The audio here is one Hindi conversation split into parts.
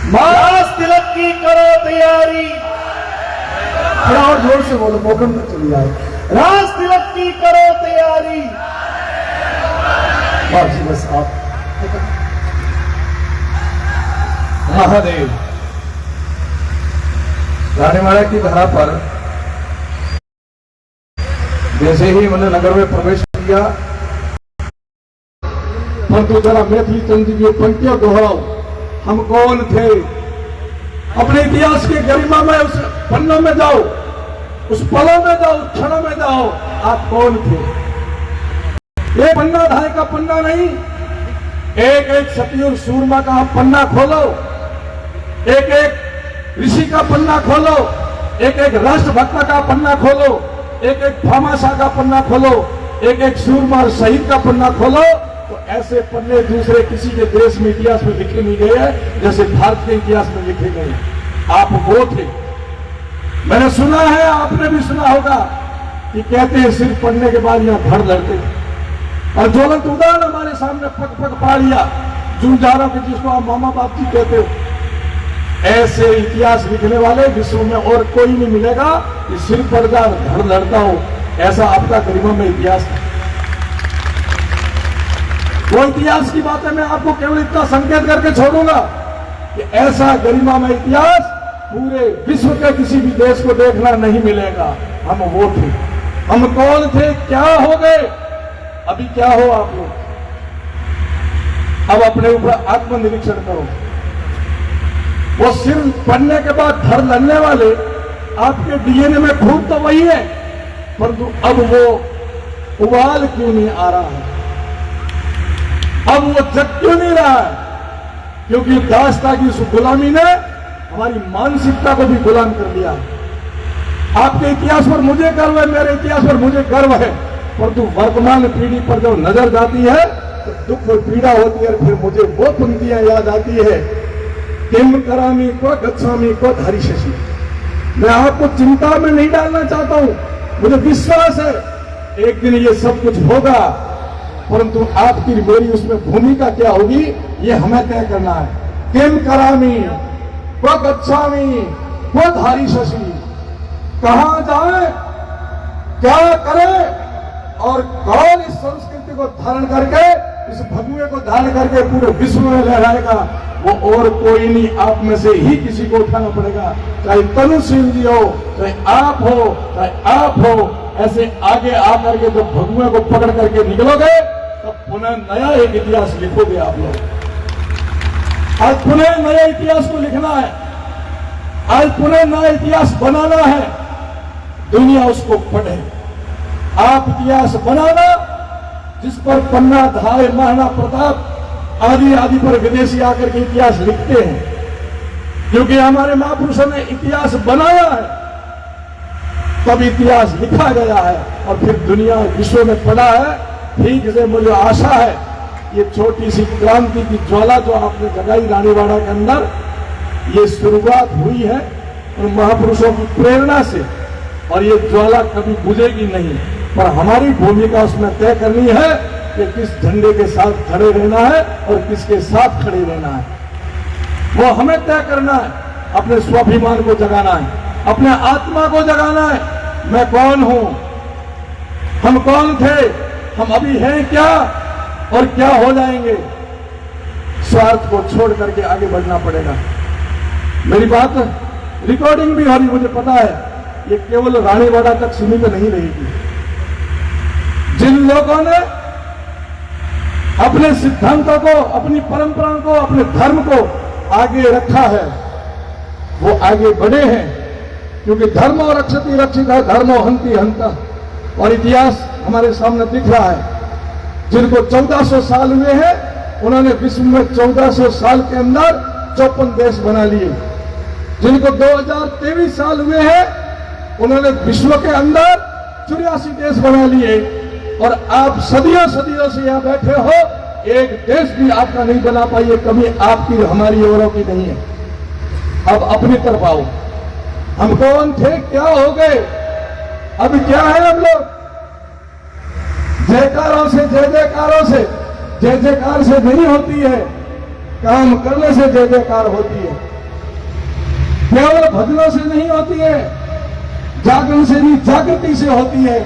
रास तिलक की करो तैयारी। थोड़ा और जोर से बोलो, मौकम तक चली जाए। रास तिलक की करो तैयारी। बस आप महादेव रानीवाड़ा की धरा पर जैसे ही मैंने नगर में प्रवेश किया, परंतु जरा मैथिली चंद जी की पंक्तियां दोहराओ। हम कौन थे? अपने इतिहास की गरिमा में उस पन्नों में जाओ, उस पलों में जाओ, उस क्षणों में जाओ। आप कौन थे? ये पन्ना धाय का पन्ना नहीं, एक एक सतयुग सूरमा का आप पन्ना खोलो, एक एक ऋषि का पन्ना खोलो, एक एक राष्ट्रभक्त का पन्ना खोलो, एक एक भामाशाह का पन्ना खोलो, एक एक सूरमा और शहीद का पन्ना खोलो। तो ऐसे पन्ने दूसरे किसी के देश में इतिहास में लिखे नहीं गए हैं जैसे भारत के इतिहास में लिखे गए। आप वो थे। मैंने सुना है, आपने भी सुना होगा कि कहते हैं सिर्फ पढ़ने के बाद यहां धड़ लड़ते, और ज्वलंत उदाहरण हमारे सामने पग पग पा लिया जूझारों के, जिसको आप मामा बाप जी कहते हो। ऐसे इतिहास लिखने वाले विश्व में और कोई नहीं मिलेगा कि सिर पर जा धड़ लड़ता हो। ऐसा आपका गरिमा में इतिहास है। वो इतिहास की बातें मैं आपको केवल इतना संकेत करके छोड़ूंगा कि ऐसा गरिमा में इतिहास पूरे विश्व के किसी भी देश को देखना नहीं मिलेगा। हम वो थे। हम कौन थे? क्या हो गए? अभी क्या हो आप लोग? अब अपने ऊपर आत्मनिरीक्षण करो। वो सिर पढ़ने के बाद धड़ लड़ने वाले आपके डीएनए में खून तो वही है, परंतु अब वो उबाल क्यों नहीं आ रहा है? अब वो जग क्यों नहीं रहा है? क्योंकि दासता की उस गुलामी ने हमारी मानसिकता को भी गुलाम कर दिया। आपके इतिहास पर मुझे गर्व है, मेरे इतिहास पर मुझे गर्व है, परंतु वर्तमान पीढ़ी पर जब नजर जाती है तो दुख और पीड़ा होती है। फिर मुझे वो पंक्तियां याद आती है, किम करामी को गच्छामी को धारी शशि। मैं आपको चिंता में नहीं डालना चाहता हूं, मुझे विश्वास है एक दिन ये सब कुछ होगा, परंतु आपकी मेरी उसमें भूमिका क्या होगी ये हमें तय करना है। किम करामी को गच्छामी को धारी शशि। कहां जाए, क्या करे, और कौन इस संस्कृति को धारण करके, इस भगुए को धारण करके पूरे विश्व में लहराएगा? वो और कोई नहीं, आप में से ही किसी को उठाना पड़ेगा। चाहे तनु सिंह जी हो, चाहे आप हो, चाहे आप हो। ऐसे आगे आकर के जब भगुए को पकड़ करके निकलोगे तब पुनः नया एक इतिहास लिखोगे आप लोग। आज पुनः नया इतिहास को लिखना है, आज पुनः नया इतिहास बनाना है। दुनिया उसको पढ़े। आप इतिहास बनाना जिस पर पन्ना धाय महाराणा प्रताप आदि आदि पर विदेशी आकर के इतिहास लिखते हैं, क्योंकि हमारे महापुरुषों ने इतिहास बनाया है, तब इतिहास लिखा गया है और फिर दुनिया विश्व में पड़ा है। ठीक से मुझे आशा है ये छोटी सी क्रांति की ज्वाला जो आपने जगाई रानीवाड़ा के अंदर, ये शुरुआत हुई है उन महापुरुषों की प्रेरणा से, और ये ज्वाला कभी बुझेगी नहीं। पर हमारी भूमिका उसमें तय करनी है कि किस झंडे के साथ खड़े रहना है और किसके साथ खड़े रहना है। वो हमें तय करना है। अपने स्वाभिमान को जगाना है, अपने आत्मा को जगाना है। मैं कौन हूं, हम कौन थे, हम अभी हैं क्या और क्या हो जाएंगे। स्वार्थ को छोड़ करके आगे बढ़ना पड़ेगा। मेरी बात रिकॉर्डिंग भी हो रही, मुझे पता है, ये केवल रानीवाड़ा तक सीमित नहीं रहेगी। जिन लोगों ने अपने सिद्धांतों को, अपनी परंपराओं को, अपने धर्म को आगे रखा है वो आगे बढ़े हैं, क्योंकि धर्मो रक्षति रक्षिता धर्मो हंति हंता। और इतिहास हमारे सामने दिख रहा है। जिनको 1400 साल हुए हैं उन्होंने विश्व में 1400 साल के अंदर 54 देश बना लिए। जिनको 2023 साल हुए हैं उन्होंने विश्व के अंदर 84 देश बना लिए। और आप सदियों सदियों से यहां बैठे हो, एक देश भी आपका नहीं बना पाइए। कभी आपकी हमारी औरों की नहीं है। अब अपनी तरफ आओ। हम कौन थे, क्या हो गए, अब क्या है हम लोग? जयकारों से, जय जयकारों से, जय जयकार से नहीं होती है, काम करने से जय जयकार होती है। केवल भजनों से नहीं होती है, जागरण से नहीं, जागृति से होती है।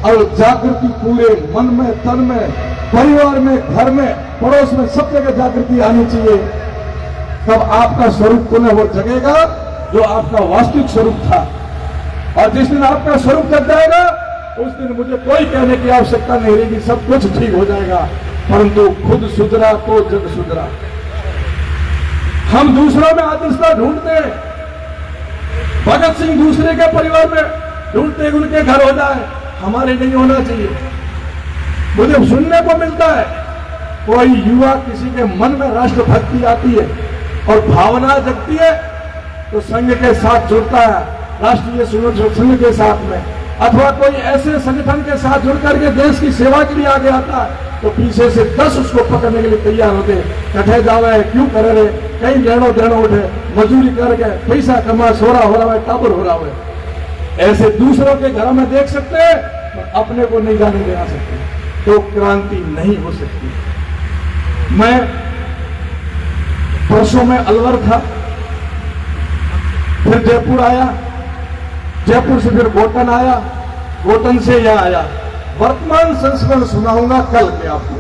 और जागृति पूरे मन में, तन में, परिवार में, घर में, पड़ोस में, सब जगह जागृति आनी चाहिए। तब आपका स्वरूप पुनः वो जगेगा जो आपका वास्तविक स्वरूप था। और जिस दिन आपका स्वरूप जग जाएगा उस दिन मुझे कोई कहने की आवश्यकता नहीं रहेगी, सब कुछ ठीक हो जाएगा। परंतु खुद सुधरा तो जग सुधरा। हम दूसरों में आदर्शता ढूंढते हैं, भगत सिंह दूसरे के परिवार में ढूंढते हैं उनके घर हो जाए, हमारे नहीं होना चाहिए। मुझे सुनने को मिलता है कोई युवा किसी के मन में राष्ट्रभक्ति आती है और भावना जगती है तो संघ के साथ जुड़ता है, राष्ट्रीय स्वयंसेवक संघ के साथ में, अथवा कोई ऐसे संगठन के साथ जुड़कर के देश की सेवा के लिए आगे आता है तो पीछे से 10 उसको पकड़ने के लिए तैयार होते। कठे जावे क्यों करे रे, कहीं लेनो देनो उठे, मजदूरी करके पैसा कमा, सोरा हो रहा है, टाबर हो रहा है। ऐसे दूसरों के घरों में देख सकते हैं, अपने को नहीं जाने देना सकते, तो क्रांति नहीं हो सकती। मैं परसों में अलवर था, फिर जयपुर आया, जयपुर से फिर गोटन आया, गोटन से यहां आया। वर्तमान संस्मरण सुनाऊंगा कल के आपको,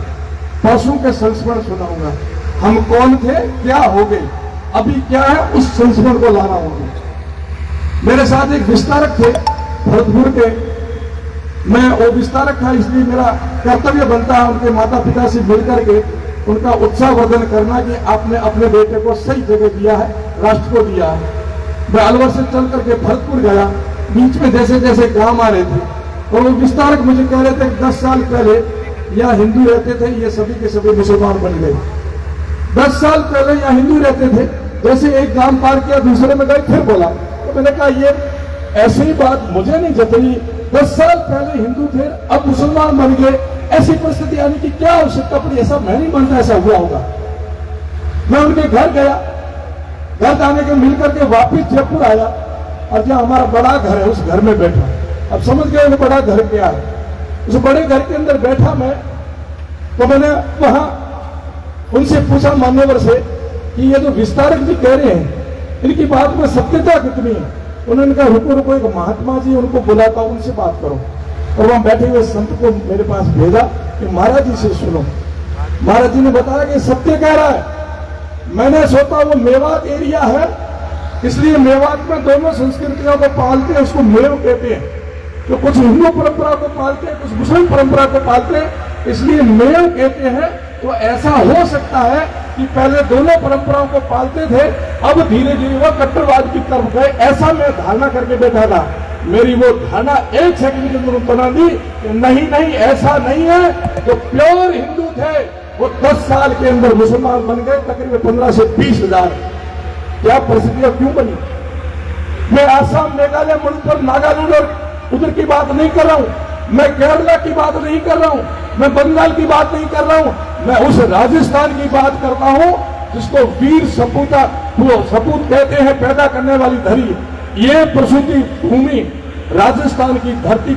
परसों के संस्मरण सुनाऊंगा। हम कौन थे, क्या हो गए, अभी क्या है, उस संस्मरण को लाना होगा। मेरे साथ एक विस्तारक थे भरतपुर के, मैं वो विस्तारक था इसलिए मेरा कर्तव्य बनता है उनके माता पिता से मिलकर के उनका उत्साहवर्धन करना कि आपने अपने बेटे को सही जगह दिया है, राष्ट्र को दिया है। मैं अलवर से चल करके भरतपुर गया, बीच में जैसे जैसे गांव आ रहे थे और वो विस्तारक मुझे कह रहे थे 10 साल पहले यहाँ हिंदू रहते थे, ये सभी के सभी मुसलमान बन गए। 10 साल पहले यहाँ हिंदू रहते थे, जैसे एक गांव पार किया दूसरे में गए, फिर बोला। तो मैंने कहा ये ऐसी बात मुझे नहीं जतई, 10 साल पहले हिंदू थे अब मुसलमान बन गए, ऐसी परिस्थिति आने की क्या आवश्यकता पड़ी, ऐसा मैं नहीं मानता ऐसा हुआ होगा। मैं उनके घर गया, घर जाने के मिलकर के वापिस जयपुर आया और जहां हमारा बड़ा घर है उस घर में बैठा। अब समझ गए वो बड़ा घर क्या है। उस बड़े घर के अंदर बैठा मैं, तो मैंने वहां उनसे पूछा मान्यवर से कि ये जो विस्तारक जी कह रहे हैं इनकी बात में सत्यता कितनी है। उन्होंने कहा रुको रुको, एक महात्मा जी उनको बुलाता हूं, उनसे बात करो। और वहां बैठे हुए संत को मेरे पास भेजा कि महाराज जी से सुनो। महाराज जी ने बताया कि सत्य कह रहा है। मैंने सोचा वो मेवात एरिया है, इसलिए मेवात में दोनों संस्कृतियों को पालते हैं, उसको मेव कहते हैं। तो कुछ हिंदू परंपरा को पालते हैं, कुछ मुस्लिम परंपरा को पालते हैं, इसलिए मेव कहते हैं। तो ऐसा हो सकता है कि पहले दोनों परंपराओं को पालते थे, अब धीरे धीरे वो कट्टरवाद की तरफ गए, ऐसा मैं धारणा करके बैठा था। मेरी वो धारणा 1 सेकंड के अंदर बना दी कि नहीं नहीं ऐसा नहीं है। जो प्योर हिंदू थे वो 10 साल के अंदर मुसलमान बन गए, तकरीबन 15 से 20 हजार। क्या परिस्थितियां क्यों बनी? मैं आसाम, मेघालय, मणिपुर, नागालैंड और उधर की बात नहीं कर रहा हूं, मैं केरला की बात नहीं कर रहा हूं, मैं बंगाल की बात नहीं कर रहा हूं, मैं उस राजस्थान की बात करता हूं जिसको वीर सपूता वो सपूत कहते हैं, पैदा करने वाली धरी। ये प्रसूति भूमि राजस्थान की धरती